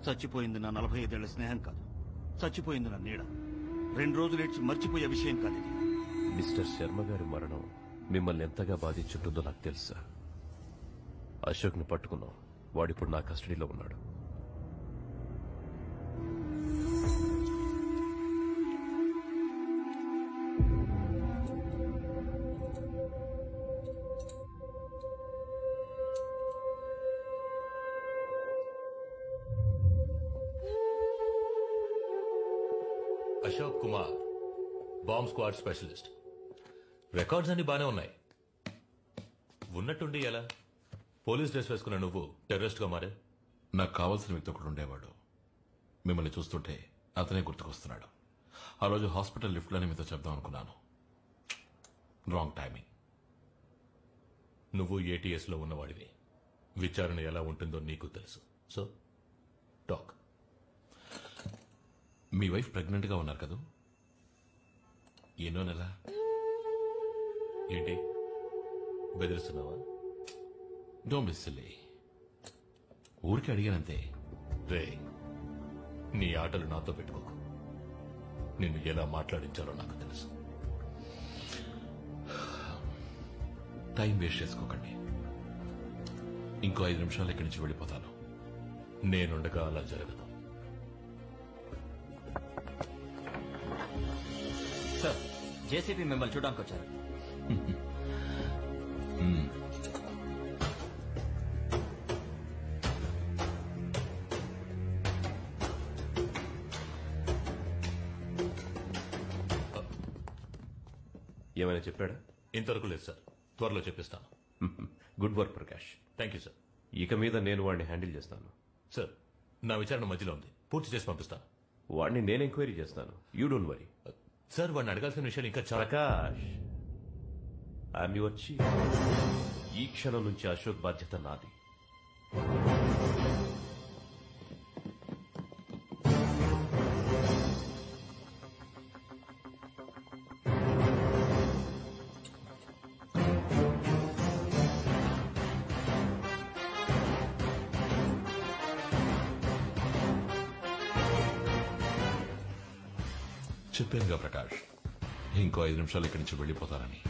చచ్చిపోయింది నా 45 ఏళ్ల స్నేహం కాదు, చచ్చిపోయింది నా నీడ. 2 రోజులు ఏడ్చి మర్చిపోయే విషయం కాదు ఇది. మిస్టర్ శర్మ గారి మరణం మిమ్మల్ని ఎంతగా బాధించుంటుందో నాకు తెలుసా. అశోక్ ని పట్టుకున్నాం, వాడిప్పుడు నా కస్టడీలో ఉన్నాడు. Ashok Kumar, bomb squad specialist. Records అన్ని బానే ఉన్నాయి. ఉన్నట్టుండి ఎలా పోలీస్ డ్రెస్ వేసుకున్న నువ్వు టెర్రరిస్ట్ గా మారే? నాకు కావాల్సిన వ్యక్తి ఒకడు ఉండేవాడు. మిమ్మల్ని చూస్తుంటే అతనే గుర్తుకొస్తున్నాడు. ఆ రోజు హాస్పిటల్ లిఫ్ట్లోనే మీతో చెప్దాం అనుకున్నాను. Wrong timing. నువ్వు ఏటీఎస్ లో ఉన్నవాడివి. విచారణ ఎలా ఉంటుందో నీకు తెలుసు. So talk. మీ వైఫ్ ప్రెగ్నెంట్ గా ఉన్నారు కదా? ఎన్నో నెల? ఏంటి బెదిరిస్తున్నావా? Don't be silly. ఊరికి అడిగానంతే. రే, నీ ఆటలు నాతో పెట్టుకోకు. నిన్ను ఎలా మాట్లాడించాలో నాకు తెలుసు. టైం వేస్ట్ చేసుకోకండి. ఇంకో 5 నిమిషాలు ఇక్కడి నుంచి వెళ్ళిపోతాను. నేనుండగా అలా జరగదు. సార్, జేసీపీ మిమ్మల్ని చూడడానికి వచ్చారు. ఏమైనా చెప్పాడా? ఇంతవరకు లేదు సార్, త్వరలో చెప్పిస్తాను. Good work Prakash. Thank you sir. ఇక మీద నేను వాడిని హ్యాండిల్ చేస్తాను. సార్, నా విచారణ మధ్యలో ఉంది, పూర్తి చేసి పంపిస్తాను. వాడిని నేను ఎంక్వైరీ చేస్తాను. You don't worry. సార్, వాడిని అడగాల్సిన విషయాలు ఇంకా చాలా. Prakash, I'm your chief. ఈ క్షణం నుంచి అశోక్ బాధ్యత నాది. చెప్పానుగా ప్రకాష్, ఇంకో 5 నిమిషాలు ఇక్కడి నుంచి వెళ్ళిపోతానని.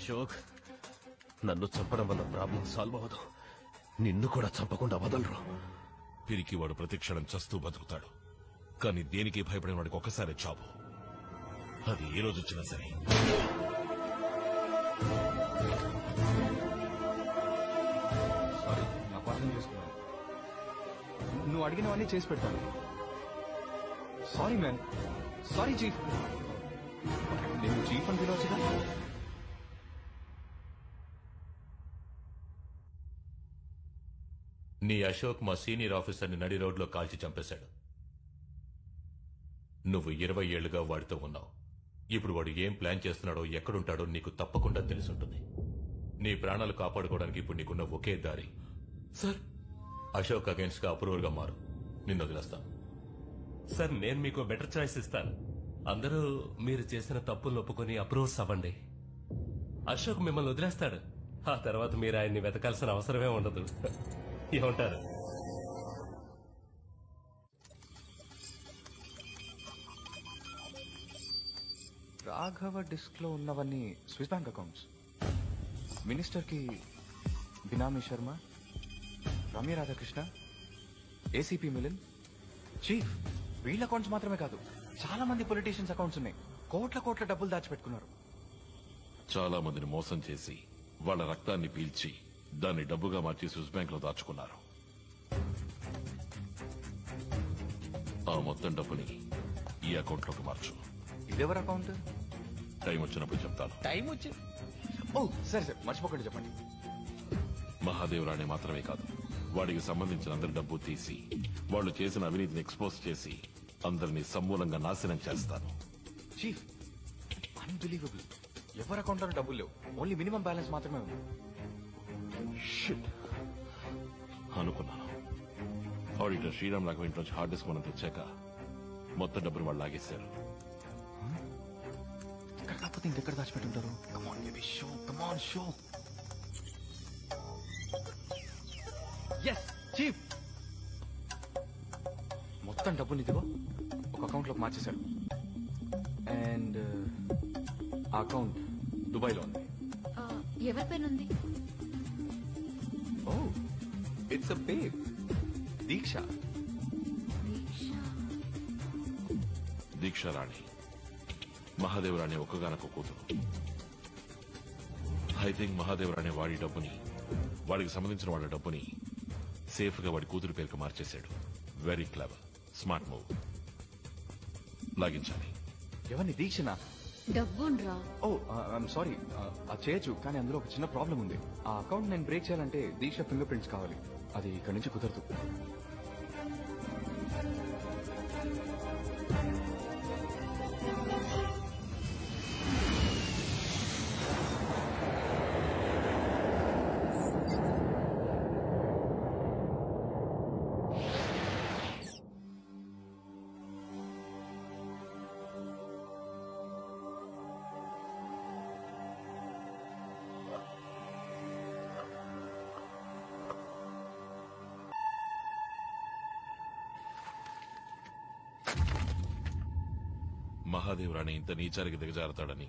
అశోక్, నన్ను చంపడం వల్ల ప్రాబ్లం సాల్వ్ అవ్వదు. నిన్ను కూడా చంపకుండా వదలరు. పిరికి వాడు ప్రతిక్షణం చస్తూ బతుకుతాడు, కానీ దేనికి భయపడిన వాడికి ఒక్కసారి చావు. అది ఏ రోజు వచ్చినా సరే. సారీ, అపార్థం చేసుకున్నాను. నువ్వు అడిగినవన్నీ చేసి పెడతాను. Sorry man. Sorry chief. నేను చీఫ్ అని పిలవచ్చుగా? నీ అశోక్ మా సీనియర్ ఆఫీసర్ని నడి రోడ్లో కాల్చి చంపేశాడు. నువ్వు 20 ఏళ్లుగా వాడితో ఉన్నావు. ఇప్పుడు వాడు ఏం ప్లాన్ చేస్తున్నాడో, ఎక్కడుంటాడో నీకు తప్పకుండా తెలుసుంటుంది. నీ ప్రాణాలు కాపాడుకోవడానికి ఇప్పుడు నీకున్న ఒకే దారి, సార్, అశోక్ అగైన్స్ గా అప్రూవల్ గా మారు. నిన్ను వదిలేస్తాను. సార్, నేను మీకు బెటర్ చాయిస్ ఇస్తాను. అందరూ మీరు చేసిన తప్పులను ఒప్పుకొని అప్రూవ్స్ అవ్వండి. అశోక్ మిమ్మల్ని వదిలేస్తాడు. ఆ తర్వాత మీరు ఆయన్ని వెతకాల్సిన అవసరమే ఉండదు. ఏమంటారు? రాఘవ డిస్క్ లో ఉన్నవన్నీ స్విస్ బ్యాంక్ అకౌంట్స్. మినిస్టర్ కి బినామీ శర్మ, రమ్య రాధాకృష్ణ, ఏసీపీ మిలిన్, చీఫ్. వీళ్ళ అకౌంట్స్ మాత్రమే కాదు, చాలా మంది పొలిటీషియన్స్ అకౌంట్స్ ఉన్నాయి. కోట్ల డబ్బులు దాచిపెట్టుకున్నారు. చాలా మందిని మోసం చేసి వాళ్ళ రక్తాన్ని పీల్చి దాన్ని డబ్బుగా మార్చి స్విస్ బ్యాంక్ లో దాచుకున్నారు. ఆ మొత్తం డబ్బుని ఈ అకౌంట్ లోకి మార్చు. ఇదెవరి అకౌంట్? టైం వచ్చినప్పుడు చెప్తాను. టైం వచ్చి ఓ సరే మర్చిపోకండి చెప్పండి. మహాదేవరాణి మాత్రమే కాదు, వాడికి సంబంధించిన అందరి డబ్బు తీసి వాళ్ళు చేసిన అవినీతిని ఎక్స్పోజ్ చేసి అందరినీ సమూలంగా నాశనం చేస్తాను. Chief, unbelievable. ఎవరి అకౌంట్ లో డబ్బులు లేవు, ఓన్లీ మినిమం బ్యాలెన్స్ మాత్రమే ఉంది. Shit. అనుకున్నాను. ఆడిటర్ శ్రీరామ్ రాఘవ ఇంట్లోంచి హార్డ్ డిస్క్ మనం తెచ్చాక మొత్తం డబ్బులు వాళ్ళు లాగేశారు. ఇక్కడ కాకపోతే ఇంకెక్కడ దాచిపెట్టుంటారు? Come on baby, show, come on show. Yes chief, మొత్తం డబ్బులు ఇదిగో ఒక అకౌంట్ లోకి మార్చేశాడు. అండ్ ఆ అకౌంట్ దుబాయ్ లో ఉంది. ఎవరి పేరుంది? ఓ, ఇట్స్ అ బేబ్, దీక్ష. దీక్షారాణి మహాదేవరాణి ఒక్కగానొక్క కూతురు. ఐ థింక్ మహాదేవరాణి వాడి డబ్బుని, వాడికి సంబంధించిన వాళ్ళ డబ్బుని సేఫ్ గా వాడి కూతురు పేరుకు మార్చేశాడు. Very clever, smart move. లాగించాలి. ఎవరిని? దీక్షనా? డబ్బుండ్రా. ఓ ఐఎమ్ సారీ, అది చేయొచ్చు, కానీ అందులో ఒక చిన్న ప్రాబ్లం ఉంది. ఆ అకౌంట్ నేను బ్రేక్ చేయాలంటే దీక్ష ఫింగర్ ప్రింట్స్ కావాలి. అది ఇక్కడి నుంచి కుదరదు. మహాదేవరాణి ఇంత నీచానికి దిగజారుతాడని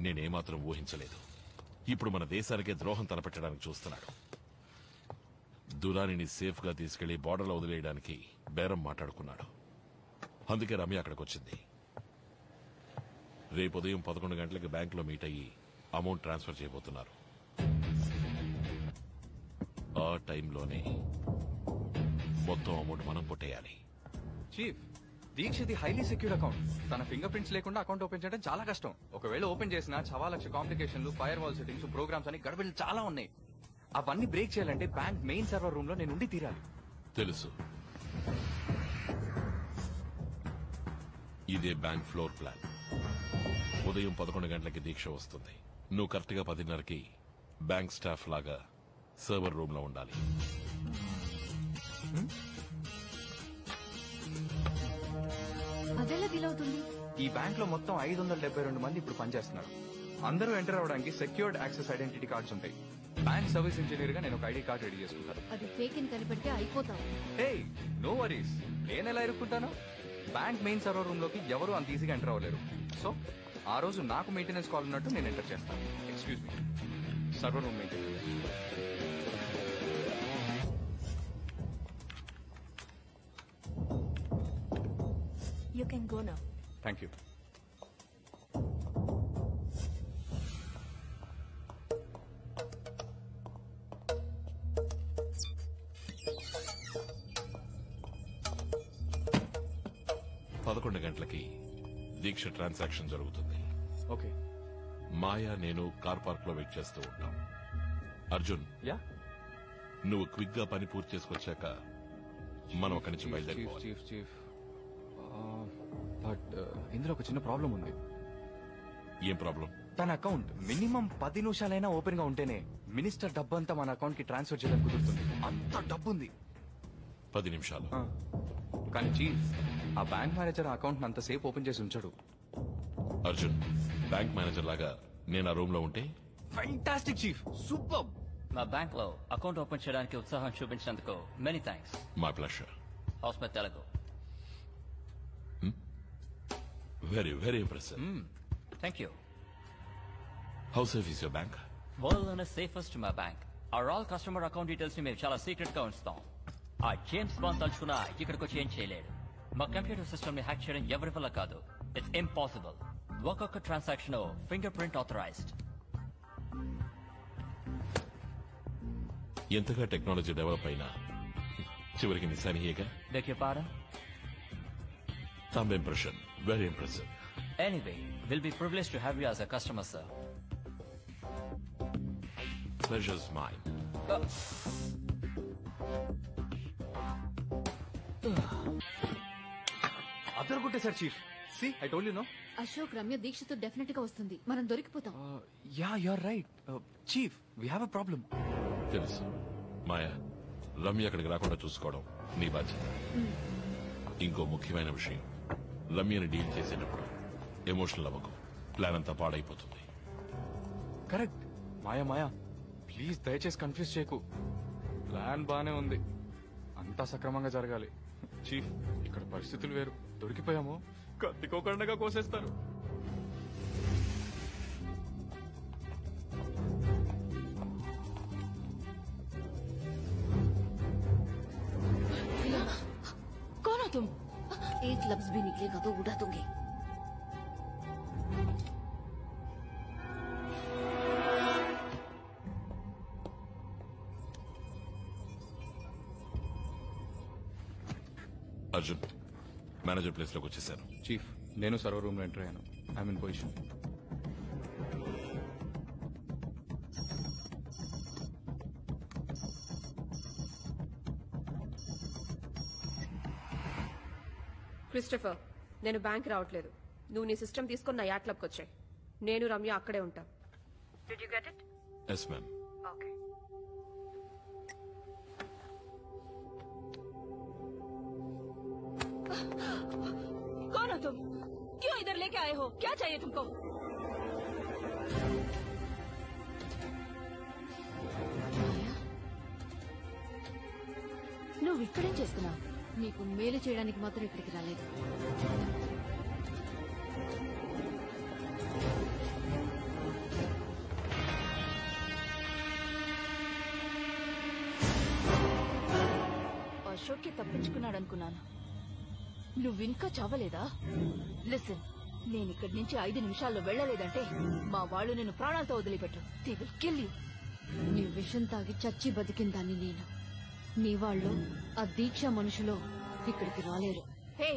నేనేమాత్రం ఊహించలేదు. ఇప్పుడు మన దేశానికే ద్రోహం తలపెట్టడానికి చూస్తున్నాడు. దురానిని సేఫ్ గా తీసుకెళ్లి బార్డర్లో వదిలేయడానికి బేరం మాట్లాడుకున్నాడు. అందుకే రమ్య అక్కడికి వచ్చింది. రేపు ఉదయం 11 గంటలకు బ్యాంకులో మీట్ అయ్యి అమౌంట్ ట్రాన్స్ఫర్ చేయబోతున్నారు. ఆ టైంలోనే మొత్తం అమౌంట్ మనం కొట్టేయాలి. చీఫ్, దీక్షది హైలీ సెక్యూర్డ్ అకౌంట్. తన ఫింగర్ ప్రింట్స్ లేకుండా అకౌంట్ ఓపెన్ చేయడం చాలా కష్టం. ఒకవేళ ఓపెన్ చేసినా 1,00,000 కాంప్లికేషన్లు, ఫైర్ వాల్ సెట్టింగ్స్, ప్రోగ్రామ్స్ అని గడబిడలు చాలా ఉన్నాయి. అవన్నీ బ్రేక్ చేయాలంటే బ్యాంక్ మెయిన్ సర్వర్ రూమ్ లో నేను ఉండి తీరాలి. తెలుసు. ఇదే బ్యాంక్ ఫ్లోర్ ప్లాన్. ఉదయం 11 గంటలకి దీక్ష వస్తుంది. నువ్వు కరెక్ట్ గా 10:30కి బ్యాంక్ స్టాఫ్ లాగా సర్వర్ రూమ్ లో ఉండాలి. అదెలా వీలవుతుంది? ఈ బ్యాంక్ లో మొత్తం 572 మంది ఇప్పుడు పనిచేస్తున్నారు. అందరూ ఎంటర్ అవడానికి సెక్యూర్డ్ యాక్సెస్ ఐడెంటిటీ కార్డ్స్ ఉంటాయి. బ్యాంక్ సర్వీస్ ఇంజనీర్ గా నేను ఒక ఐడి కార్డ్ రెడీ చేసుకుంటాను. అది ఫేక్ అని కనిపెడితే అయిపోతాం. హే, నో వరీస్. నేను ఎలా ఇరుక్కుంటాను? బ్యాంక్ మెయిన్ సర్వర్ రూమ్ లోకి ఎవరు అంత ఈజీగా ఎంటర్ అవ్వలేరు. సో ఆ రోజు నాకు మెయింటెనెన్స్ కాల్ ఉన్నట్టు నేను ఎంటర్ చేస్తాను. Excuse me, server room maintenance. You can go now. Thank you. పదకొండు గంటలకి దీక్ష ట్రాన్సాక్షన్ జరుగుతుంది. ఓకే. మాయా, నేను కార్ పార్క్ లో వెయిట్ చేస్తూ ఉంటాం. అర్జున్, యా. నువ్వు క్విక్ గా పని పూర్తి చేసుకొచ్చాక మనం అక్కడి నుంచి బయలుదేరిపోవాలి. చీఫ్ బట్ ఇందులో ఒక చిన్న ప్రాబ్లం ఉంది. ఏం ప్రాబ్లం? తన అకౌంట్ మినిమం 10 నిమిషాలైనా ఓపెన్ గా ఉంటేనే మినిస్టర్ డబ్బు అంతా మన అకౌంట్ కి ట్రాన్స్ఫర్ చేయడం కుదురుతుంది. అంత డబ్బు ఉంది. 10 నిమిషాలు. కానీ చీఫ్, ఆ బ్యాంక్ మేనేజర్ అకౌంట్ అంతసేపు ఓపెన్ చేసి ఉంచాడు. అర్జున్, బ్యాంక్ మేనేజర్ లాగా నేను ఆ రూమ్ లో ఉంటే ఫ్యాంటాస్టిక్ చీఫ్, సూపర్. మా బ్యాంక్ లో అకౌంట్ ఓపెన్ చేయడానికి ఉత్సాహం చూపించినందుకు many thanks. My pleasure. How's my Telugu. Very very impressive. Thank you. How safe is your bank? Well, and safest to my bank. Our all customer account details ని మేము చాలా secret గా ఉంచుతాం. ఆ జేమ్స్ బాండ్ తలుచుకున్నా ఇక్కడికి వచ్చి ఏం చేయలేడు. మా కంప్యూటర్ సిస్టమ్ ని హ్యాక్ చేయడం ఎవరి వల్ల కాదు. It's impossible. ఒక్కొక్క ట్రాన్సాక్షన్ ఫింగర్ ప్రింట్ ఆథరైజ్డ్. ఎంతగా టెక్నాలజీ డెవలప్ అయినా చివరికి నిశానియేగా. Beg your pardon? Thumb impression, very impressive. Anyway, we'll be privileged to have you as a customer, sir. Pleasure's mine. అద్దరు కొట్టేశారు చీఫ్. See I told you no. Ashok Ramya దీక్షతో definite గా వస్తుంది. మనం దొరికిపోతాం. Ya you are right. Chief we have a problem. తెలుసు మాయా, రమ్య అక్కడికి రాకుండా చూసుకోవడం నీ బాధ్యత. ఇంకో ముఖ్యమైన విషయం, రమ్యని డీల్ చేసేటప్పుడు ఎమోషనల్ అవ్వకు. ప్లాన్ అంతా పాడైపోతుంది. కరెక్ట్. మాయా మాయా ప్లీజ్ దయచేసి కన్ఫ్యూజ్ చేయకు. ప్లాన్ బానే ఉంది, అంతా సక్రమంగా జరగాలి. చీఫ్ ఇక్కడ పరిస్థితులు వేరు. దొరికిపోయాము, కత్తికోకండగా కోసేస్తారు. कौन हो तुम? एक लफ्ज भी निकलेगा तो उड़ा दूंगी. అర్జున్, మేనేజర్ ప్లేస్ లోకి వచ్చేసాను. చీఫ్ నేను సర్వర్ రూమ్ లో ఎంటర్ అయ్యాను. I'm in position. క్రిస్టఫర్, నేను బ్యాంక్ రావట్లేదు. నువ్వు నీ సిస్టమ్ తీసుకుని నా యాట్ క్లబ్కి వచ్చాయి. నేను రమ్య అక్కడే ఉంటాం. Did you get it? Yes ma'am. Okay. कौन हो तुम? क्यों इधर लेके आए हो? क्या चाहिए तुमको? నువ్వు ఇక్కడేం చేస్తున్నావు? నీకు మేలు చేయడానికి మాత్రం ఇక్కడికి రాలేదు. అశోక్కి తప్పించుకున్నాడు అనుకున్నాను. నువ్వింకా చావలేదా? లిసన్, నేను ఇక్కడి నుంచి 5 నిమిషాల్లో వెళ్ళలేదంటే మా వాళ్ళు నేను ప్రాణాలతో వదిలిపెట్టు. They will kill you. నీ విషం తాగి చచ్చి బతికిందాన్ని నేను. నీ వాళ్ళు ఆ దీక్ష మనుషులో ఇక్కడికి రాలేరు. హే,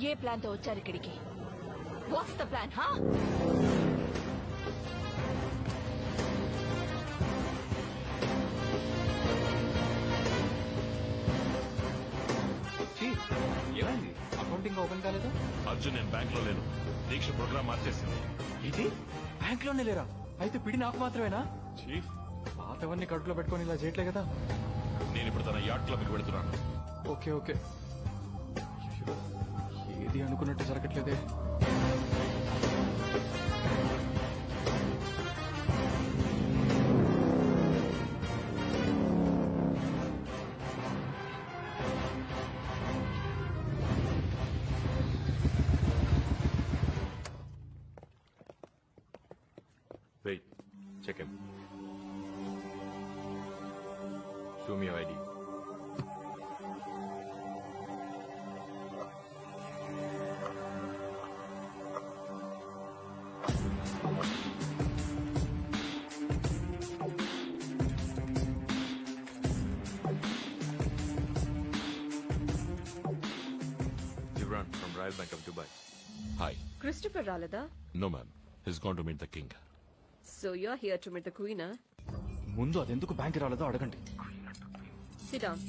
ఏ ప్లాన్ తో వచ్చారు ఇక్కడికి? What's the plan? హా, చీఫ్ ఏమైంది? అకౌంటింగ్ ఓపెన్ కాలేదా? అర్జున్, నేను బ్యాంక్ లో లేను. దీక్ష ప్రోగ్రామ్ మార్చేసింది. ఇది బ్యాంక్ లోనే లేరా? అయితే పిడి నాకు మాత్రమేనా? చీఫ్ పాతవన్నీ కడుపులో పెట్టుకొని ఇలా చేయట్లే కదా. నేను ఇప్పుడు తన యాట్ క్లబ్కి వెళుతున్నాను. Okay okay. అయ్యో, ఏది అనుకున్నట్టు జరగట్లేదే. Wait, check him. Show me your ID. Gibran from Royal Bank of Dubai. Hi. Christopher రాలేదా? No ma'am, he's gone to meet the king. So you're here to meet the queen, huh? ముందు అది ఎందుకు bank రాలేదో అడగండి. Sit down.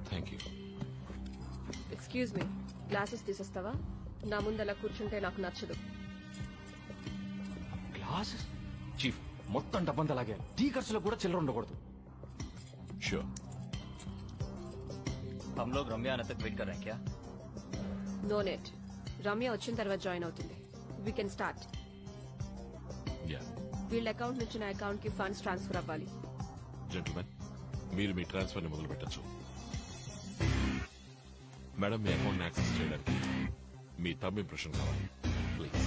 Thank you. Excuse me, glasses తీసేస్తావా? నా ముందు అలా కూర్చుంటే నాకు నచ్చదు. గ్లాసెస్? చీఫ్ మొత్తం డబ్బంతా లాగే. టీ ఖర్చులో కూడా చిల్లర ఉండకూడదు. ష్యూర్. हम लोग रम्या आने तक वेट कर रहे हैं क्या? No net. రమ్య వచ్చిన తర్వాత జాయిన్ అవుతుంది. We can start. యా. వీళ్ళ అకౌంట్ నుంచి నా అకౌంట్ కి ఫండ్స్ ట్రాన్స్ఫర్ అవ్వాలి. జెంటిల్మెన్, మీరు మీ ట్రాన్స్ఫర్ ని మొదలు పెట్టచ్చు. మేడం, మీ అకౌంట్ యాక్సెస్ చేయడానికి మీ థంబ్ ఇంప్రెషన్ కావాలి ప్లీజ్.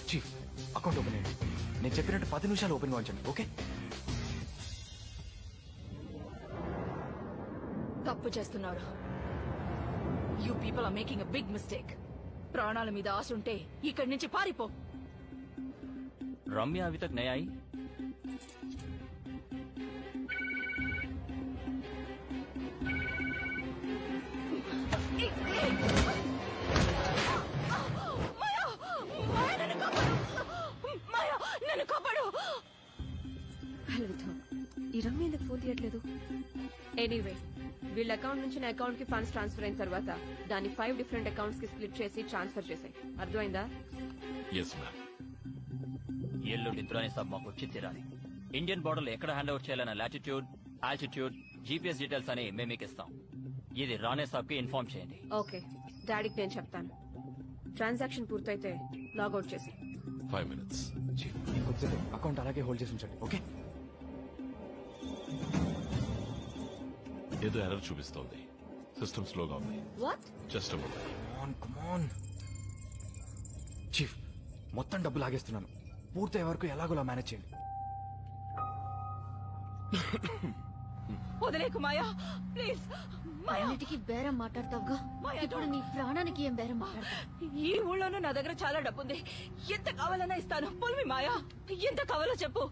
చీఫ్ అకౌంట్ ఓపెన్ అయ్యింది. నేను చెప్పినట్టు 10 నిమిషాలు ఓపెన్ ఉంచండి. ఓకే? తప్పు చేస్తున్నాడు. You people are making a big mistake. ప్రాణాల మీద ఆశ ఉంటే ఇక్కడి నుంచి పారిపో. रम्या अभी तक नहीं आई. ఈ రమ్య ఎందుకు ఫోన్ తీయట్లేదు? ఎనీవే, వీళ్ళ అకౌంట్ నుంచి నా అకౌంట్ కి ఫండ్స్ ట్రాన్స్ఫర్ అయిన తర్వాత దాన్ని 5 డిఫరెంట్ అకౌంట్స్ కి స్ప్లిట్ చేసి ట్రాన్స్ఫర్ చేసాయి. అర్థమైందా? Yes ma'am. ఎల్లుండి తురాని సాబ్ మాకు వచ్చి తీరాలి. ఇండియన్ బోర్డర్ లో ఎక్కడ హ్యాండ్ ఓవర్ చేయాలన్న లాటిట్యూడ్, ఆల్టిట్యూడ్, జీపీఎస్ డీటెయిల్స్ అని మేము మీకు ఇస్తాం. ఇది రానే సాబ్ కి ఇన్ఫార్మ్ చేయండి. ఓకే, డాడీకి నేను చెప్తాను. ట్రాన్సాక్షన్ పూర్తయితే లాగౌట్ చేసి 5 minutes. చీఫ్ ఇంకొద్దిసేపు అకౌంట్ అలాగే హోల్డ్ చేసి ఉంచండి. ఓకే? ఏదో ఎర్రర్ చూపిస్తోంది. సిస్టమ్ స్లోగా ఉంది. వాట్? జస్ట్ కమాన్ చీఫ్, మొత్తం డబ్బు లాగేస్తున్నాను. పూర్తయ్యే వరకు ఎలాగోలా మేనేజ్ చేయండి. వదిలేకు మాయా, ప్లీజ్. అన్నిటికీ బేరం మాట్లాడతావుగా, ఇప్పుడు నీ ప్రాణానికి ఏం బేరం మాట్లాడతావు? ఈ ఊళ్ళోనూ నా దగ్గర చాలా డబ్బుంది. ఎంత కావాలన్నా ఇస్తాను. పుల్మి మాయా, ఎంత కావాలో చెప్పు.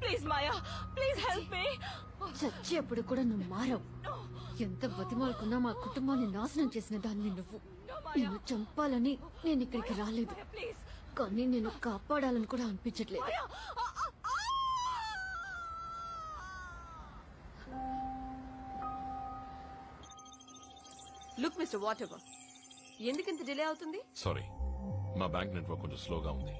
Please Maya, please help me. చచ్చేప్పుడు కూడా నువ్వు మారవు. ఎంత బతిమాలకున్నా మా కుటుంబాన్ని నాశనం చేసిన దాన్ని నువ్వు. నిన్ను చంపాలని నేను ఇక్కడికి రాలేదు, కానీ నేను కాపాడాలని కూడా అనిపించట్లేదు. లుక్ మిస్టర్ వాట్ ఎవర్, ఎందుకు ఇంత డిలే అవుతుంది? సారీ, మా బ్యాంక్ నెట్వర్క్ కొంచెం స్లోగా ఉంది.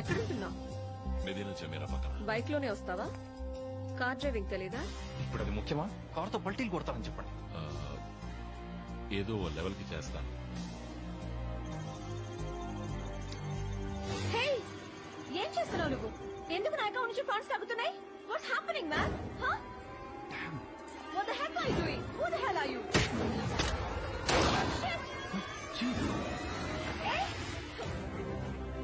ఎక్కడుంటున్నావు? మెదీనా జమీరా పక్కన. బైక్ లోనే వస్తావా? కార్ డ్రైవింగ్ తెలీదా? ఇప్పుడు అది ముఖ్యమా? కార్తో పల్టీలు కొడతానని చెప్పండి. ఏదో లెవెల్ కి చేస్తాను. హే, ఏం చేస్తున్నావు నువ్వు? ఎందుకు నా అకౌంట్ నుంచి ఫండ్స్ తగ్గుతున్నాయి? What's happening man? What the hell are you doing? Who the hell are you?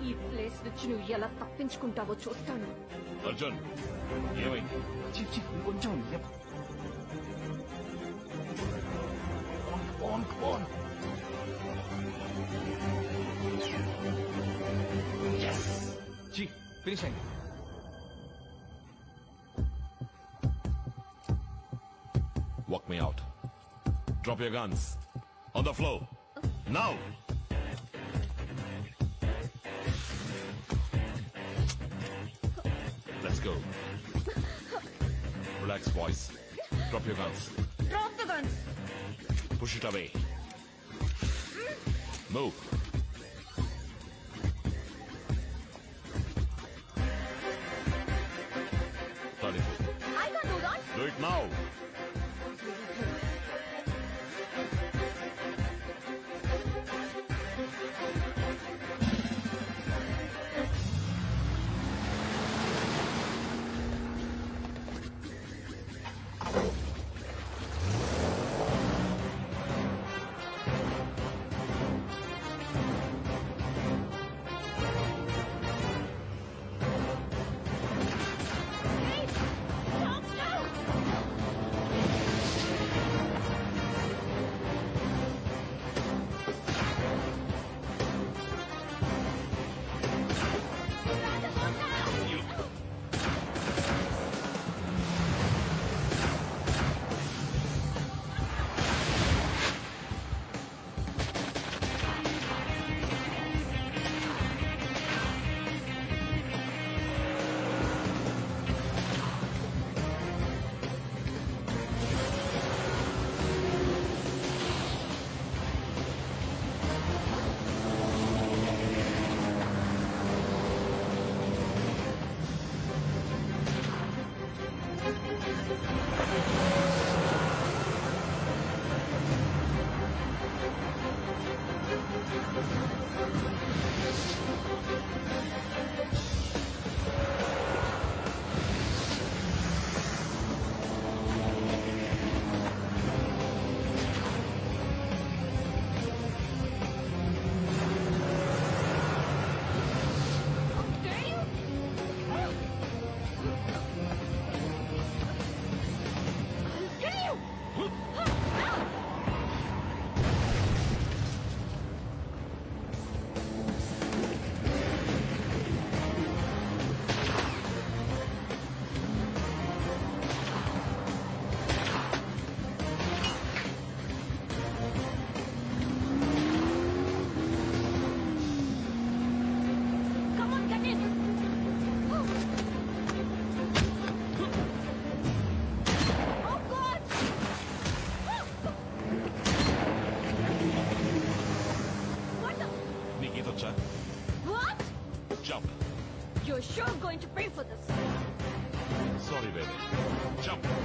ఈ ప్లేస్ నుంచి నువ్వు ఎలా తప్పించుకుంటావో చూస్తాను. అర్జున్, ఏమైంది? చీఫ్ చీఫ్ కొంచెం చీఫ్ ఫినిష్ అయింది. Walk me out. Drop your guns. On the floor. Now! Let's go. Relax, boys. Drop your guns. Drop the guns. Push it away. Move. I can't do that. Do it now. going to pay for this. Sorry, baby. Jump.